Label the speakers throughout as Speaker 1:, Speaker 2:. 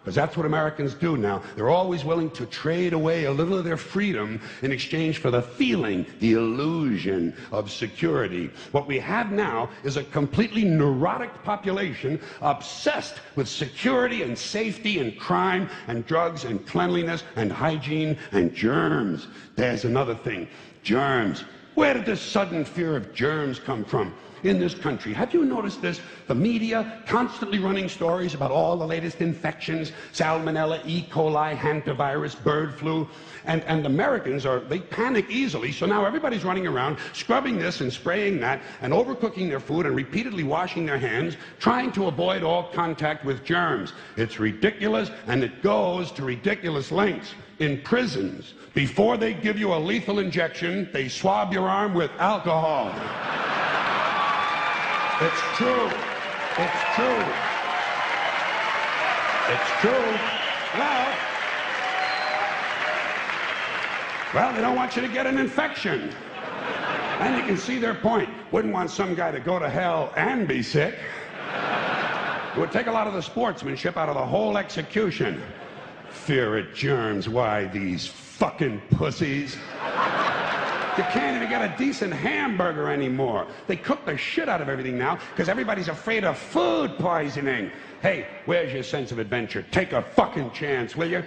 Speaker 1: Because that's what Americans do now. They're always willing to trade away a little of their freedom in exchange for the feeling, the illusion of security. What we have now is a completely neurotic population obsessed with security and safety and crime and drugs and cleanliness and hygiene and germs. There's another thing, germs. Where did this sudden fear of germs come from? In this country. Have you noticed this? The media constantly running stories about all the latest infections, salmonella, E. coli, hantavirus, bird flu, and Americans they panic easily, so now everybody's running around scrubbing this and spraying that and overcooking their food and repeatedly washing their hands, trying to avoid all contact with germs. It's ridiculous, and it goes to ridiculous lengths. In prisons, before they give you a lethal injection, they swab your arm with alcohol. It's true. It's true. It's true. Well, they don't want you to get an infection. And you can see their point. Wouldn't want some guy to go to hell and be sick. It would take a lot of the sportsmanship out of the whole execution. Fear of germs. Why, these fucking pussies. You can't even get a decent hamburger anymore. They cook the shit out of everything now because everybody's afraid of food poisoning. Hey, where's your sense of adventure? Take a fucking chance, will you?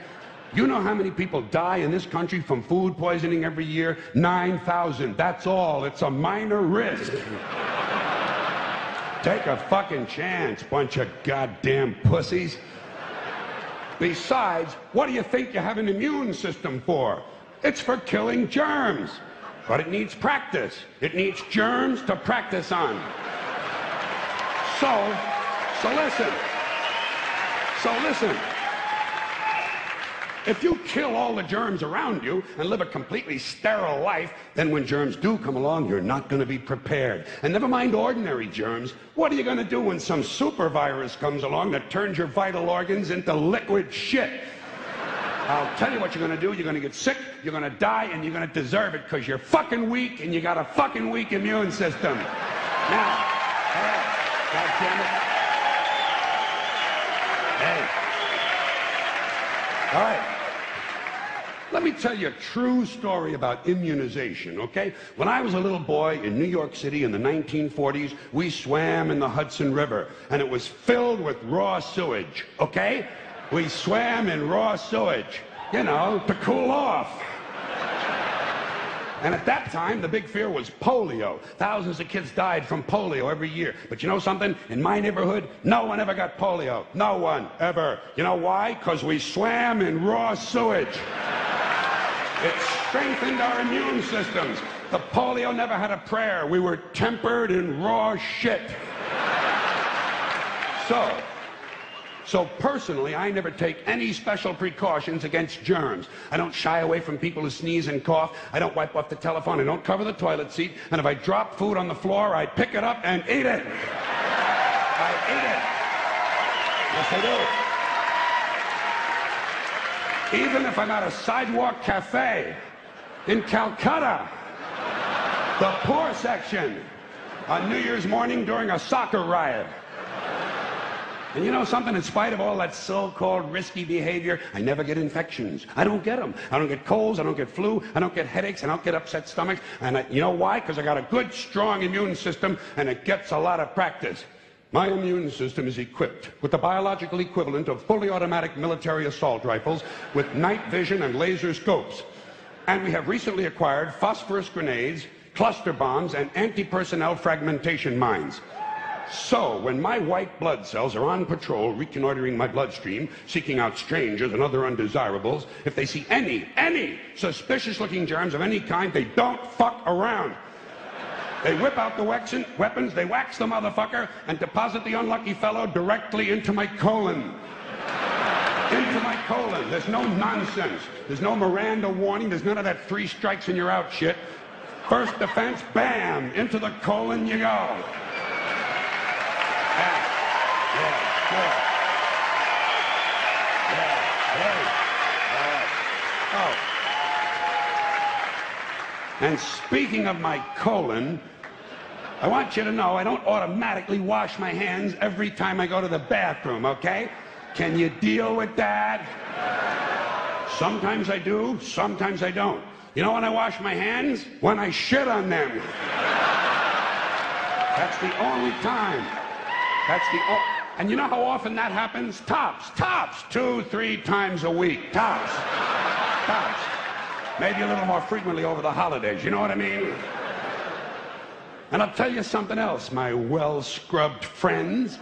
Speaker 1: You know how many people die in this country from food poisoning every year? 9,000. That's all. It's a minor risk. Take a fucking chance, bunch of goddamn pussies. Besides, what do you think you have an immune system for? It's for killing germs. But it needs practice. It needs germs to practice on. So listen. If you kill all the germs around you and live a completely sterile life, then when germs do come along, you're not going to be prepared. And never mind ordinary germs, what are you going to do when some super virus comes along that turns your vital organs into liquid shit? I'll tell you what you're going to do. You're going to get sick, you're going to die, and you're going to deserve it because you're fucking weak and you got a fucking weak immune system. Now, all right, God damn it. Hey. All right. Let me tell you a true story about immunization, okay? When I was a little boy in New York City in the 1940s, we swam in the Hudson River, and it was filled with raw sewage, okay? We swam in raw sewage, you know, to cool off. And at that time, the big fear was polio. Thousands of kids died from polio every year. But you know something? In my neighborhood, no one ever got polio. No one, ever. You know why? Because we swam in raw sewage. It strengthened our immune systems. The polio never had a prayer. We were tempered in raw shit. So personally, I never take any special precautions against germs. I don't shy away from people who sneeze and cough. I don't wipe off the telephone. I don't cover the toilet seat. And if I drop food on the floor, I pick it up and eat it. I eat it. Yes, I do. Even if I'm at a sidewalk cafe in Calcutta, the poor section, on New Year's morning during a soccer riot. And you know something? In spite of all that so-called risky behavior, I never get infections. I don't get them. I don't get colds. I don't get flu. I don't get headaches. I don't get upset stomachs. And you know why? Because I got a good, strong immune system, and it gets a lot of practice. My immune system is equipped with the biological equivalent of fully automatic military assault rifles with night vision and laser scopes. And we have recently acquired phosphorus grenades, cluster bombs, and anti-personnel fragmentation mines. So, when my white blood cells are on patrol, reconnoitering my bloodstream, seeking out strangers and other undesirables, if they see any suspicious-looking germs of any kind, they don't fuck around. They whip out the weapons, they wax the motherfucker, and deposit the unlucky fellow directly into my colon. Into my colon. There's no nonsense. There's no Miranda warning. There's none of that 3 strikes and you're out shit. First defense, bam, into the colon you go. And speaking of my colon, I want you to know I don't automatically wash my hands every time I go to the bathroom, okay? Can you deal with that? Sometimes I do, sometimes I don't. You know when I wash my hands? When I shit on them. That's the only time. And you know how often that happens? Tops. 2, 3 times a week. Tops. Maybe a little more frequently over the holidays, you know what I mean? And I'll tell you something else, my well-scrubbed friends.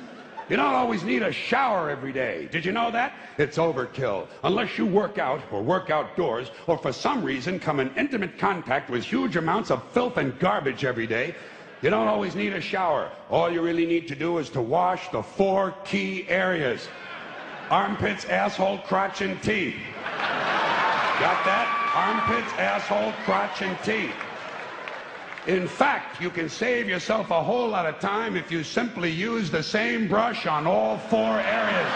Speaker 1: You don't always need a shower every day. Did you know that? It's overkill. Unless you work out or work outdoors or for some reason come in intimate contact with huge amounts of filth and garbage every day, you don't always need a shower. All you really need to do is to wash the 4 key areas. Armpits, asshole, crotch, and teeth. Got that? Armpits, asshole, crotch, and teeth. In fact, you can save yourself a whole lot of time if you simply use the same brush on all 4 areas.